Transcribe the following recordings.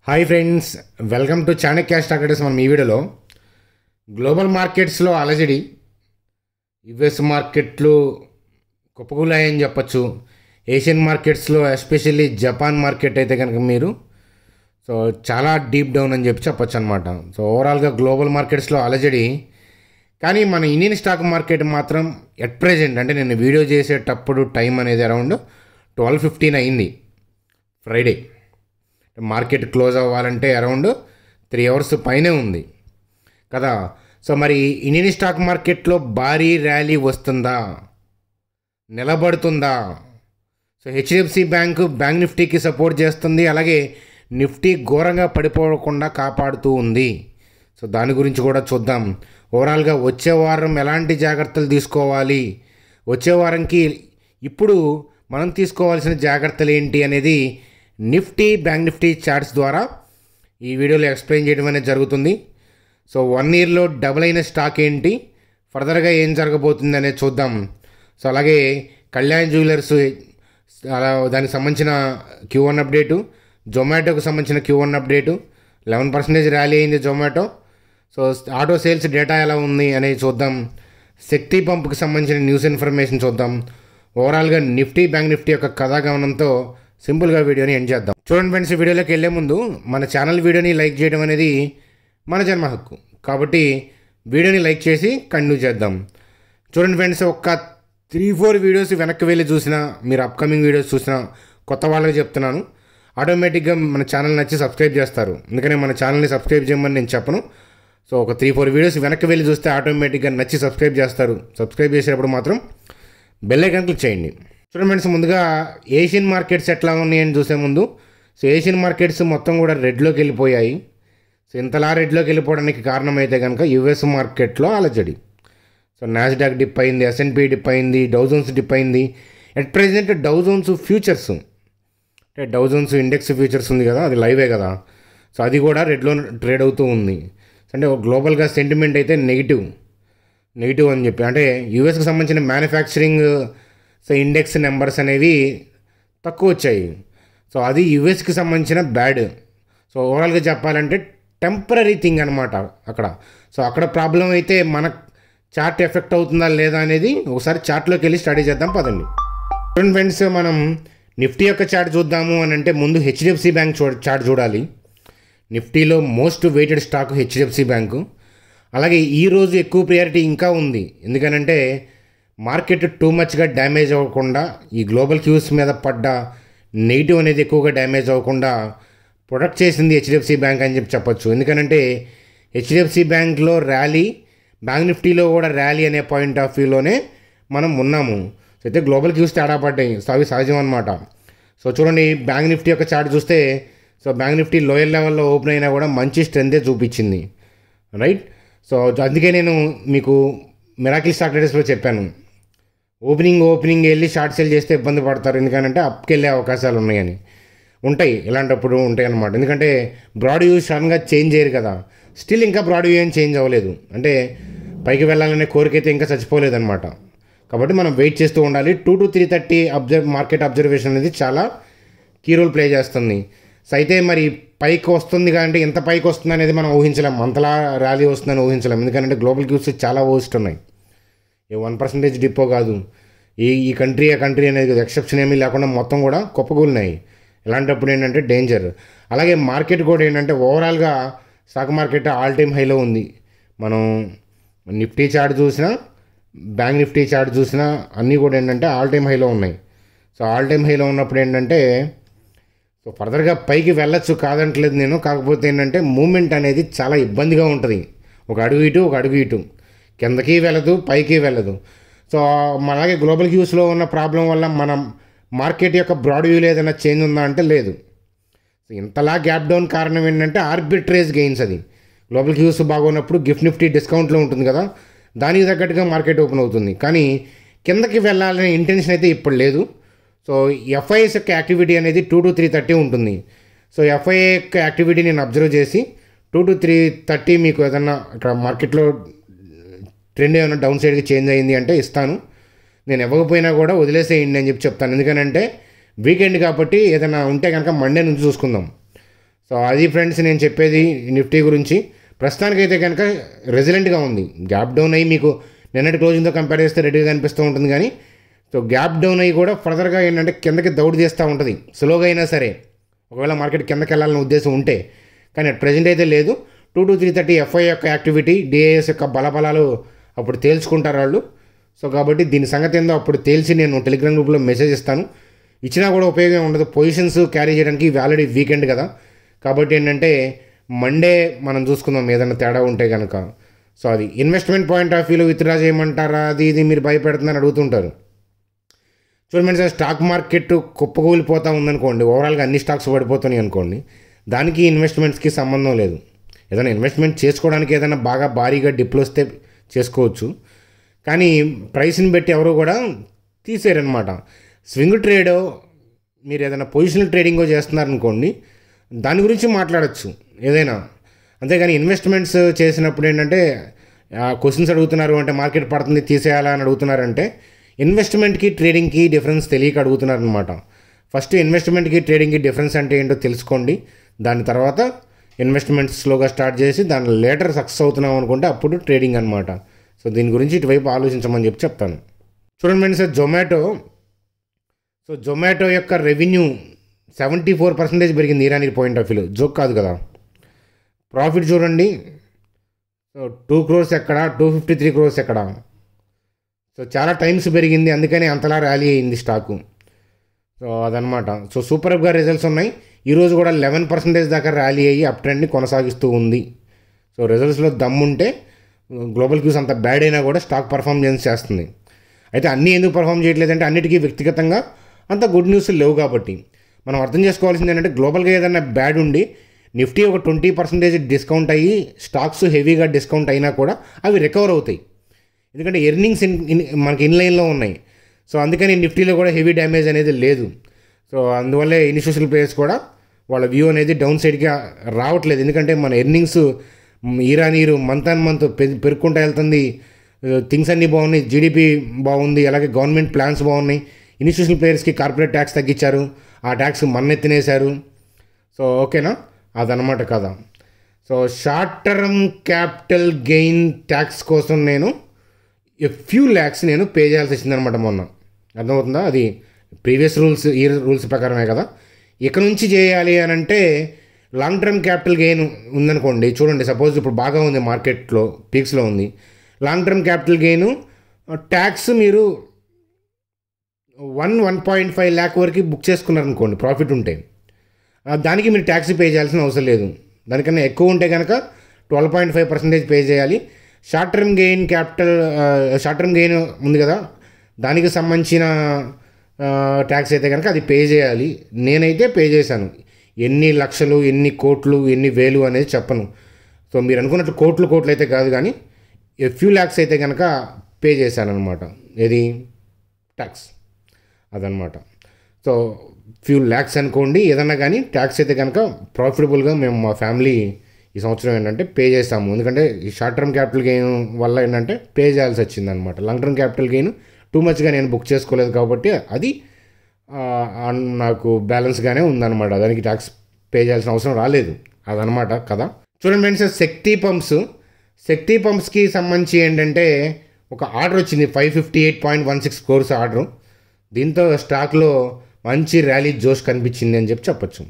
Hi friends, welcome to Chanakya stock traders. మనం ఈ వీడియోలో గ్లోబల్ మార్కెట్స్లో అలజడి, యుఎస్ మార్కెట్లు కుప్పకూలాయని చెప్పచ్చు. ఏషియన్ మార్కెట్స్లో ఎస్పెషల్లీ జపాన్ మార్కెట్ అయితే కనుక మీరు చాలా డీప్ డౌన్ అని చెప్పచ్చు అనమాట. ఓవరాల్గా గ్లోబల్ మార్కెట్స్లో అలజడి, కానీ మన ఇండియన్ స్టాక్ మార్కెట్ మాత్రం ఎట్ ప్రెజెంట్ అంటే నేను వీడియో చేసేటప్పుడు టైం అనేది అరౌండ్ 12:15 అయింది ఫ్రైడే. మార్కెట్ క్లోజ్ అవ్వాలంటే అరౌండ్ 3 అవర్స్ పైనే ఉంది కదా. మరి ఇండియన్ స్టాక్ మార్కెట్లో భారీ ర్యాలీ వస్తుందా, నిలబడుతుందా? హెచ్డిఎఫ్సి బ్యాంక్ నిఫ్టీకి సపోర్ట్ చేస్తుంది, అలాగే నిఫ్టీ ఘోరంగా పడిపోకుండా కాపాడుతూ ఉంది. దాని గురించి కూడా చూద్దాం. ఓవరాల్గా వచ్చే వారం ఎలాంటి జాగ్రత్తలు తీసుకోవాలి, వచ్చే వారంకి ఇప్పుడు మనం తీసుకోవాల్సిన జాగ్రత్తలు ఏంటి అనేది నిఫ్టీ, బ్యాంక్ నిఫ్టీ చార్ట్స్ ద్వారా ఈ వీడియోలో ఎక్స్ప్లెయిన్ చేయడం అనేది జరుగుతుంది. 1 ఇయర్లో డబుల్ అయిన స్టాక్ ఏంటి, ఫర్దర్గా ఏం జరగబోతుంది అనేది చూద్దాం. అలాగే కళ్యాణ్ జ్యువెలర్స్ దానికి సంబంధించిన Q1 అప్డేటు, జొమాటోకి సంబంధించిన Q1 అప్డేటు, 11% ర్యాలీ అయింది జొమాటో. ఆటో సేల్స్ డేటా ఎలా ఉంది అనేది చూద్దాం. శక్తి పంప్కి సంబంధించిన న్యూస్ ఇన్ఫర్మేషన్ చూద్దాం. ఓవరాల్గా నిఫ్టీ, బ్యాంక్ నిఫ్టీ యొక్క కథాగమనంతో సింపుల్గా వీడియోని ఎండ్ చేద్దాం. చూడండి ఫ్రెండ్స్, వీడియోలోకి వెళ్ళే ముందు మన ఛానల్ వీడియోని లైక్ చేయడం అనేది మన జన్మ హక్కు, కాబట్టి వీడియోని లైక్ చేసి కంటిన్యూ చేద్దాం. చూడండి ఫ్రెండ్స్, ఒక 3-4 వీడియోస్ వెనక్కి వెళ్ళి చూసినా, మీరు అప్కమింగ్ వీడియోస్ చూసినా, కొత్త వాళ్ళకి చెప్తున్నాను, ఆటోమేటిక్గా మన ఛానల్ నచ్చి సబ్స్క్రైబ్ చేస్తారు. ఎందుకంటే మన ఛానల్ని సబ్స్క్రైబ్ చేయమని నేను చెప్పను. ఒక 3-4 వీడియోస్ వెనక్కి వెళ్ళి చూస్తే ఆటోమేటిక్గా నచ్చి సబ్స్క్రైబ్ చేస్తారు. సబ్స్క్రైబ్ చేసేటప్పుడు మాత్రం బెల్ ఐకాన్ క్లిక్ చేయండి. చూడండి ఫ్రెండ్స్, ముందుగా ఏషియన్ మార్కెట్స్ ఎట్లా ఉన్నాయని చూసే ముందు, ఏషియన్ మార్కెట్స్ మొత్తం కూడా రెడ్లోకి వెళ్ళిపోయాయి. ఇంతలా రెడ్లోకి వెళ్ళిపోవడానికి కారణం అయితే కనుక యుఎస్ మార్కెట్లో అలజడి. నాస్డాక్ డిప్ అయింది, S&P డిప్ అయింది, డౌ జోన్స్ డిప్ అయింది. At present Dow Jones futures అంటే డౌ జోన్స్ ఇండెక్స్ ఫ్యూచర్స్ ఉంది కదా, అది లైవే కదా. అది కూడా రెడ్లో ట్రేడ్ అవుతూ ఉంది. అంటే గ్లోబల్గా సెంటిమెంట్ అయితే నెగిటివ్ అని చెప్పి, అంటే యూఎస్కి సంబంధించిన మ్యానుఫ్యాక్చరింగ్ ఇండెక్స్ నెంబర్స్ అనేవి తక్కువ వచ్చాయి. అది యుఎస్కి సంబంధించిన బ్యాడ్. ఓవరాల్గా చెప్పాలంటే టెంపరీ థింగ్ అనమాట అక్కడ. అక్కడ ప్రాబ్లం అయితే మన చార్ట్ ఎఫెక్ట్ అవుతుందా లేదా అనేది ఒకసారి చార్ట్లోకి వెళ్ళి స్టడీ చేద్దాం పదండి. చూడండి ఫ్రెండ్స్, మనం నిఫ్టీ యొక్క చార్ట్ చూద్దాము అని అంటే ముందు హెచ్డిఎఫ్సి బ్యాంక్ చార్ట్ చూడాలి. నిఫ్టీలో most weighted stock HDFC bank. అలాగే ఈరోజు ఎక్కువ ప్రియారిటీ ఇంకా ఉంది, ఎందుకనంటే మార్కెట్ టూ మచ్గా డ్యామేజ్ అవ్వకుండా, ఈ గ్లోబల్ క్యూస్ మీద పడ్డ నెగిటివ్ అనేది ఎక్కువగా డ్యామేజ్ అవ్వకుండా ప్రొటెక్ట్ చేసింది హెచ్డిఎఫ్సి బ్యాంక్ అని చెప్పచ్చు. ఎందుకనంటే హెచ్డిఎఫ్సి బ్యాంక్లో ర్యాలీ, బ్యాంక్ నిఫ్టీలో కూడా ర్యాలీ అనే పాయింట్ ఆఫ్ వ్యూలోనే మనం ఉన్నాము. అయితే గ్లోబల్ క్యూస్ తేడా పడ్డాయి, అవి సహజం అనమాట. చూడండి, బ్యాంక్ నిఫ్టీ యొక్క చార్ట్ చూస్తే బ్యాంక్ నిఫ్టీ లోయర్ లెవెల్లో ఓపెన్ అయినా కూడా మంచి స్ట్రెంతే చూపించింది, రైట్. అందుకే నేను మీకు మిరాకిల్ స్టాక్ ట్రేడర్స్లో చెప్పాను, ఓపెనింగ్ వెళ్ళి షార్ట్ సేల్ చేస్తే ఇబ్బంది పడతారు, ఎందుకంటే అప్కి వెళ్ళే అవకాశాలు ఉంటాయి, ఇలాంటప్పుడు ఉంటాయి అన్నమాట. ఎందుకంటే బ్రాడ్ వ్యూ సడన్గా చేంజ్ చేయరు కదా, స్టిల్ ఇంకా బ్రాడ్ వ్యూ ఏం చేంజ్ అవ్వలేదు, అంటే పైకి వెళ్ళాలనే కోరిక అయితే ఇంకా చచ్చిపోలేదన్నమాట. కాబట్టి మనం వెయిట్ చేస్తూ ఉండాలి. 2 to 3:30 మార్కెట్ అబ్జర్వేషన్ అనేది చాలా కీ రోల్ ప్లే చేస్తుంది. అయితే మరి పైకి వస్తుంది కాబట్టి ఎంత పైకి వస్తుంది అనేది మనం ఊహించలేం, అంతలా ర్యాలీ వస్తుందని ఊహించలేం. ఎందుకంటే గ్లోబల్ క్యూస్ చాలా వస్తున్నాయి, 1% డిప్పో కాదు, ఈ కంట్రీ అనేది ఎక్సెప్షన్ ఏమీ లేకుండా మొత్తం కూడా కుప్పకూలినాయి. ఇలాంటప్పుడు ఏంటంటే డేంజర్. అలాగే మార్కెట్ కూడా ఏంటంటే ఓవరాల్గా స్టాక్ మార్కెట్ ఆల్ టైమ్ హైలో ఉంది. మనం నిఫ్టీ చార్ట్ చూసినా, బ్యాంక్ నిఫ్టీ చార్ట్ చూసినా అన్నీ కూడా ఏంటంటే ఆల్ టైమ్ హైలో ఉన్నాయి. ఆల్ టైమ్ హైలో ఉన్నప్పుడు ఏంటంటే ఫర్దర్గా పైకి వెళ్ళచ్చు, కాదంటలేదు నేను. కాకపోతే ఏంటంటే మూమెంట్ అనేది చాలా ఇబ్బందిగా ఉంటుంది, ఒక అడుగు ఇటు, కిందకి వెళ్ళదు, పైకి వెళ్ళదు. అలాగే గ్లోబల్ క్యూస్లో ఉన్న ప్రాబ్లం వల్ల మనం మార్కెట్ యొక్క బ్రాడ్ వ్యూలో ఏదైనా చేంజ్ ఉందా అంటే లేదు. ఇంతలా గ్యాప్ డౌన్ కారణం ఏంటంటే ఆర్బిట్రేజ్ గెయిన్స్. అది గ్లోబల్ క్యూస్ బాగున్నప్పుడు గిఫ్ట్ నిఫ్టీ డిస్కౌంట్లో ఉంటుంది కదా, దానికి తగ్గట్టుగా మార్కెట్ ఓపెన్ అవుతుంది. కానీ కిందకి వెళ్ళాలనే ఇంటెన్షన్ అయితే ఇప్పుడు లేదు. ఎఫ్ఐఎస్ యొక్క యాక్టివిటీ అనేది 2 to 3:30 ఉంటుంది. ఎఫ్ఐఏ యొక్క యాక్టివిటీ నేను అబ్జర్వ్ చేసి 2 to 3:30 మీకు ఏదన్నా ఇక్కడ మార్కెట్లో ట్రెండ్ ఏమైనా డౌన్ సైడ్కి చేంజ్ అయింది అంటే ఇస్తాను, నేను ఇవ్వకపోయినా కూడా వదిలేసేయండి అని చెప్తాను. ఎందుకనంటే వీకెండ్ కాబట్టి ఏదైనా ఉంటే కనుక మండే నుంచి చూసుకుందాం. సో అది ఫ్రెండ్స్ నేను చెప్పేది నిఫ్టీ గురించి. ప్రస్తుతానికైతే కనుక రెసిలెంట్గా ఉంది. గ్యాప్ డౌన్ అయ్యి మీకు నిన్నటి క్లోజింగ్తో కంపేర్ చేస్తే రెడీగా కనిపిస్తూ ఉంటుంది, కానీ సో గ్యాప్ డౌన్ అయ్యి కూడా ఫర్దర్గా ఏంటంటే కిందకి దౌడు చేస్తూ ఉంటుంది స్లోగా అయినా సరే, ఒకవేళ మార్కెట్ కిందకి వెళ్ళాలనే ఉద్దేశం ఉంటే. కానీ అట్ ప్రజెంట్ అయితే లేదు. 2 to 330 ఎఫ్ఐ యొక్క యాక్టివిటీ, డిఐఎస్ యొక్క బలబలాలు అప్పుడు తేల్చుకుంటారు వాళ్ళు. సో కాబట్టి దీని సంగతి ఏందో అప్పుడు తేల్చి నేను టెలిగ్రామ్ గ్రూప్లో మెసేజ్ ఇస్తాను. ఇచ్చినా కూడా ఉపయోగం ఉండదు, పొజిషన్స్ క్యారీ చేయడానికి. ఇవి ఆల్రెడీ వీకెండ్ కదా, కాబట్టి ఏంటంటే మండే మనం చూసుకుందాం ఏదైనా తేడా ఉంటే కనుక. సో అది ఇన్వెస్ట్మెంట్ పాయింట్ ఆఫ్ వ్యూలో విత్డ్రా చేయమంటారా, అది ఇది మీరు భయపెడుతున్నారని అడుగుతుంటారు. చూడండి సార్, స్టాక్ మార్కెట్ కుప్పకూలిపోతూ ఉందనుకోండి, ఓవరాల్గా అన్ని స్టాక్స్ పడిపోతున్నాయి అనుకోండి, దానికి ఇన్వెస్ట్మెంట్స్కి సంబంధం లేదు. ఏదైనా ఇన్వెస్ట్మెంట్ చేసుకోవడానికి ఏదైనా బాగా భారీగా డిప్లు వస్తే చేసుకోవచ్చు, కానీ ప్రైస్ని బట్టి ఎవరు కూడా తీసేయరనమాట. స్వింగ్ ట్రేడో మీరు ఏదైనా పొజిషనల్ ట్రేడింగో చేస్తున్నారనుకోండి, దాని గురించి మాట్లాడచ్చు ఏదైనా. అంతేగాని ఇన్వెస్ట్మెంట్స్ చేసినప్పుడు ఏంటంటే క్వశ్చన్స్ అడుగుతున్నారు అంటే మార్కెట్ పడుతుంది తీసేయాలా అని అడుగుతున్నారంటే ఇన్వెస్ట్మెంట్కి ట్రేడింగ్కి డిఫరెన్స్ తెలియక అడుగుతున్నారనమాట. ఫస్ట్ ఇన్వెస్ట్మెంట్కి ట్రేడింగ్కి డిఫరెన్స్ అంటే ఏంటో తెలుసుకోండి, దాని తర్వాత ఇన్వెస్ట్మెంట్స్ స్లోగా స్టార్ట్ చేసి దాని లేటర్ సక్సెస్ అవుతున్నాం అనుకుంటే అప్పుడు ట్రేడింగ్ అనమాట. సో దీని గురించి ఇటువైపు ఆలోచించమని చెప్తాను. చూడండి ఫ్రెండ్స్, జొమాటో యొక్క రెవెన్యూ 74% పెరిగింది ఇరానీ పాయింట్ ఆఫ్ వ్యూలో. జోక్ కాదు కదా. ప్రాఫిట్ చూడండి, సో 2 crores ఎక్కడ, 253 crores ఎక్కడ. సో చాలా టైమ్స్ పెరిగింది, అందుకని అంతలా ర్యాలీ అయింది స్టాకు. సో అదనమాట. సో సూపర్గా రిజల్ట్స్ ఉన్నాయి. ఈరోజు కూడా 11% దాకా ర్యాలీ అయ్యి అప్ ట్రెండ్ని కొనసాగిస్తూ ఉంది. సో రిజల్ట్స్లో దమ్ముంటే గ్లోబల్ క్యూస్ అంత బ్యాడ్ అయినా కూడా స్టాక్ పర్ఫార్మెన్స్ చేస్తుంది. అయితే అన్నీ ఎందుకు పర్ఫామ్ చేయట్లేదంటే అన్నిటికీ వ్యక్తిగతంగా అంత గుడ్ న్యూస్ లేవు కాబట్టి. మనం అర్థం చేసుకోవాల్సింది ఏంటంటే గ్లోబల్గా ఏదైనా బ్యాడ్ ఉండి నిఫ్టీ ఒక 20% డిస్కౌంట్ అయ్యి స్టాక్స్ హెవీగా డిస్కౌంట్ అయినా కూడా అవి రికవర్ అవుతాయి, ఎందుకంటే ఎర్నింగ్స్ మనకి ఇన్లైన్లో ఉన్నాయి. సో అందుకని నిఫ్టీలో కూడా హెవీ డ్యామేజ్ అనేది లేదు. సో అందువల్లే ఇన్స్టిట్యూషనల్ ప్లేయర్స్ కూడా వాళ్ళ వ్యూ అనేది డౌన్ సైడ్గా రావట్లేదు, ఎందుకంటే మన ఎర్నింగ్స్ ఈరానీరు మంత్ ఆన్ మంత్ పెరుక్కుంటూ వెళ్తుంది. థింగ్స్ అన్నీ బాగున్నాయి, జీడిపి బాగుంది, అలాగే గవర్నమెంట్ ప్లాన్స్ బాగున్నాయి. ఇన్స్టిట్యూషనల్ ప్లేయర్స్కి కార్పొరేట్ ట్యాక్స్ తగ్గించారు, ఆ ట్యాక్స్ మన్నెత్తినేశారు. సో ఓకేనా, అదనమాట కదా. So short term capital gain tax కోసం నేను ఫ్యూ ల్యాక్స్ నేను పే చేయాల్సి వచ్చిందనమాట మొన్న. అర్థమవుతుందా? అది ప్రీవియస్ రూల్స్, ఈ రూల్స్ ప్రకారమే కదా. ఇక నుంచి చేయాలి అని అంటే లాంగ్ టర్మ్ క్యాపిటల్ గెయిన్ ఉందనుకోండి, చూడండి సపోజ్ ఇప్పుడు బాగా ఉంది మార్కెట్లో పీక్స్లో ఉంది, long term capital gain tax మీరు 1.5 lakh వరకు బుక్ చేసుకున్నారనుకోండి ప్రాఫిట్ ఉంటే, దానికి మీరు ట్యాక్స్ పే చేయాల్సిన అవసరం లేదు. దానికన్నా ఎక్కువ ఉంటే కనుక 12.5% పే చేయాలి. షార్ట్ టర్మ్ గెయిన్ ఉంది కదా, దానికి సంబంధించిన ట్యాక్స్ అయితే కనుక అది పే చేయాలి. నేనైతే పే చేశాను. ఎన్ని లక్షలు, ఎన్ని కోట్లు, ఎన్ని వేలు అనేది చెప్పను. సో మీరు అనుకున్నట్టు కోట్లు అయితే కాదు, కానీ ఫ్యూ ల్యాక్స్ అయితే కనుక పే చేశాను అనమాట. ఏది ట్యాక్స్, అదనమాట. సో ఫ్యూ ల్యాక్స్ అనుకోండి ఏదన్నా, కానీ ట్యాక్స్ అయితే కనుక ప్రాఫిటబుల్గా మేము మా ఫ్యామిలీ ఈ సంవత్సరం ఏంటంటే పే చేస్తాము. ఎందుకంటే ఈ షార్ట్ టర్మ్ క్యాపిటల్ గెయిన్ వల్ల ఏంటంటే పే చేయాల్సి వచ్చిందనమాట. Long term capital gain too మచ్గా నేను బుక్ చేసుకోలేదు కాబట్టి అది నాకు బ్యాలెన్స్గానే ఉందన్నమాట, దానికి ట్యాక్స్ పే చేయాల్సిన అవసరం రాలేదు. అదనమాట కదా. చూడండి ఫ్రెండ్స్, శక్తి పంప్స్కి సంబంధించి ఏంటంటే ఒక ఆర్డర్ వచ్చింది, 558.16 crores ఆర్డరు. దీంతో స్టాక్లో మంచి ర్యాలీ జోష్ కనిపించింది అని చెప్పొచ్చు.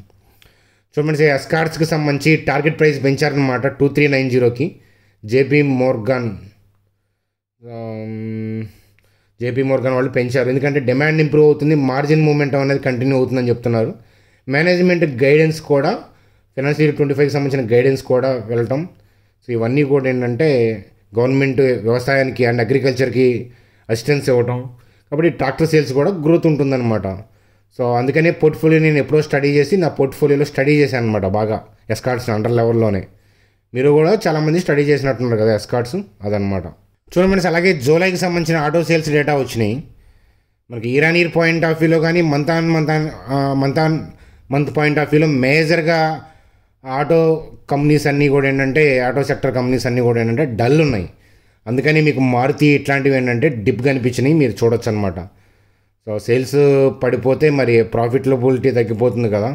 చూడండి, ఎస్కార్ట్స్కి సంబంధించి టార్గెట్ ప్రైస్ పెంచారనమాట 2390కి. జేపీ మోర్గాన్ వాళ్ళు పెంచారు, ఎందుకంటే డిమాండ్ ఇంప్రూవ్ అవుతుంది, మార్జిన్ మూమెంటం అనేది కంటిన్యూ అవుతుందని చెప్తున్నారు. మేనేజ్మెంట్ గైడెన్స్ కూడా, ఫైనాన్షియల్ 25కి సంబంధించిన గైడెన్స్ కూడా వెళ్ళటం. సో ఇవన్నీ కూడా ఏంటంటే గవర్నమెంట్ వ్యవసాయానికి అండ్ అగ్రికల్చర్కి అసిస్టెన్స్ ఇవ్వటం, కాబట్టి ట్రాక్టర్ సేల్స్ కూడా గ్రోత్ ఉంటుందన్నమాట. సో అందుకనే పోర్ట్ఫోలియో నేను ఎప్పుడో స్టడీ చేసి నా పోర్ట్ఫోలియోలో స్టడీ చేశాను అనమాట బాగా, ఎస్కార్ట్స్ అండర్ లెవెల్లోనే. మీరు కూడా చాలామంది స్టడీ చేసినట్టున్నారు కదా ఎస్కార్ట్స్, అదనమాట. చూడండి, అలాగే జూలైకి సంబంధించిన ఆటో సేల్స్ డేటా వచ్చినాయి మనకి. ఇరాన్ ఇయర్ పాయింట్ ఆఫ్ వ్యూలో కానీ మంత్ పాయింట్ ఆఫ్ వ్యూలో మేజర్గా ఆటో కంపెనీస్ అన్నీ కూడా ఏంటంటే, ఆటో సెక్టర్ కంపెనీస్ అన్నీ కూడా ఏంటంటే డల్ ఉన్నాయి. అందుకని మీకు మారుతి ఇట్లాంటివి ఏంటంటే డిప్ కనిపించినాయి, మీరు చూడొచ్చు అనమాట. సో సేల్స్ పడిపోతే మరి ప్రాఫిటబిలిటీ తగ్గిపోతుంది కదా.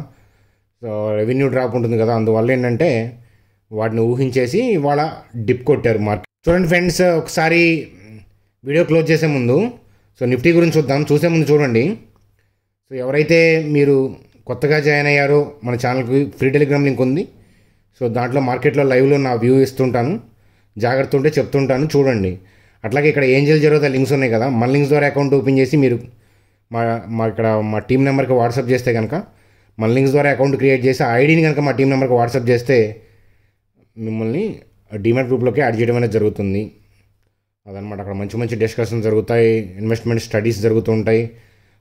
సో రెవెన్యూ డ్రాప్ ఉంటుంది కదా, అందువల్ల ఏంటంటే వాటిని ఊహించేసి ఇవాళ డిప్ కొట్టారు మార్కెట్. చూడండి ఫ్రెండ్స్, ఒకసారి వీడియో క్లోజ్ చేసే ముందు సో నిఫ్టీ గురించి చూద్దాం. చూసే ముందు చూడండి, సో ఎవరైతే మీరు కొత్తగా జాయిన్ అయ్యారో మన ఛానల్కి ఫ్రీ టెలిగ్రామ్ లింక్ ఉంది. సో దాంట్లో మార్కెట్లో లైవ్లో నా వ్యూ ఇస్తుంటాను, జాగ్రత్త ఉంటే చెప్తుంటాను, చూడండి. అట్లాగే ఇక్కడ ఏంజల్ జరోదా లింక్స్ ఉన్నాయి కదా, మన లింక్స్ ద్వారా అకౌంట్ ఓపెన్ చేసి మీరు మా టీం నెంబర్కి వాట్సాప్ చేస్తే కనుక, మన లింక్స్ ద్వారా అకౌంట్ క్రియేట్ చేసి ఆ ఐడిని కనుక మా టీం నెంబర్కి వాట్సాప్ చేస్తే మిమ్మల్ని డీమ్యాట్ గ్రూప్లోకి యాడ్ చేయడం అనేది జరుగుతుంది. అదనమాట. అక్కడ మంచి మంచి డిస్కషన్స్ జరుగుతాయి, ఇన్వెస్ట్మెంట్ స్టడీస్ జరుగుతూ ఉంటాయి,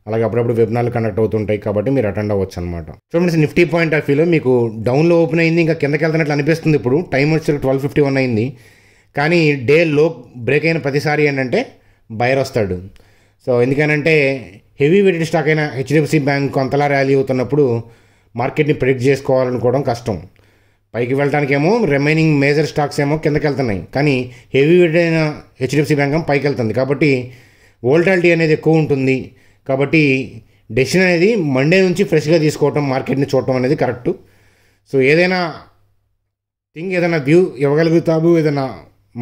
అలాగే అప్పుడప్పుడు వెబినార్లు కండక్ట్ అవుతుంటాయి. కాబట్టి మీరు అటెండ్ అవ్వచ్చు అనమాట. చూడండి, నిఫ్టీ పాయింట్ ఆఫ్ వ్యూలో మీకు డౌన్లో ఓపెన్ అయింది, ఇంకా కిందకి వెళ్తున్నట్లు అనిపిస్తుంది. ఇప్పుడు టైం వచ్చి 12:51 అయింది. కానీ డే లో బ్రేక్ అయిన ప్రతిసారి ఏంటంటే బయర్ వస్తాడు. సో ఎందుకనంటే హెవీ వెయిటెడ్ స్టాక్ అయిన హెచ్డిఎఫ్సి బ్యాంక్ అంతలా ర్యాలీ అవుతున్నప్పుడు మార్కెట్ని ప్రెడిక్ట్ చేసుకోవాలనుకోవడం కష్టం. పైకి వెళ్ళడానికేమో రిమైనింగ్ మేజర్ స్టాక్స్ ఏమో కిందకి వెళ్తున్నాయి, కానీ హెవీ వెయిటెడ్ అయిన హెచ్డిఎఫ్సి బ్యాంక్ ఏమో పైకి వెళ్తుంది. కాబట్టి వోల్టాలిటీ అనేది ఎక్కువ ఉంటుంది. కాబట్టి డెసిషన్ అనేది మండే నుంచి ఫ్రెష్గా తీసుకోవటం, మార్కెట్ని చూడటం అనేది కరెక్టు. సో ఏదైనా వ్యూ ఇవ్వగలుగుతాము, ఏదైనా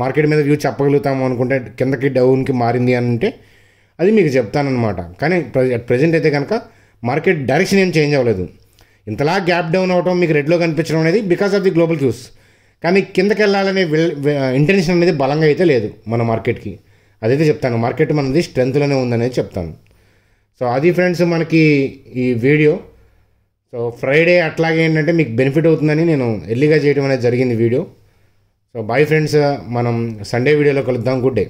మార్కెట్ మీద వ్యూ చెప్పగలుగుతాము అనుకుంటే కిందకి డౌన్కి మారింది అని అంటే అది మీకు చెప్తానమాట. కానీ అట్ ప్రజెంట్ అయితే కనుక మార్కెట్ డైరెక్షన్ ఏం చేంజ్ అవ్వలేదు. ఇంతలా గ్యాప్ డౌన్ అవడం మీకు రెడ్లో కనిపించడం అనేది because of the global cues. కానీ కిందకి వెళ్ళాలనే ఇంటెన్షన్ అనేది బలంగా అయితే లేదు మన మార్కెట్కి. అదైతే చెప్తాను, మార్కెట్ మనది స్ట్రెంత్లోనే ఉందనేది చెప్తాను. సో అది ఫ్రెండ్స్ మనకి ఈ వీడియో. సో ఫ్రైడే అట్లాగే ఏంటంటే మీకు బెనిఫిట్ అవుతుందని నేను ఎర్లీగా చేయడం అనేది జరిగింది వీడియో. సో బాయ్ ఫ్రెండ్స్, మనం సండే వీడియోలో కలుద్దాం. Good day.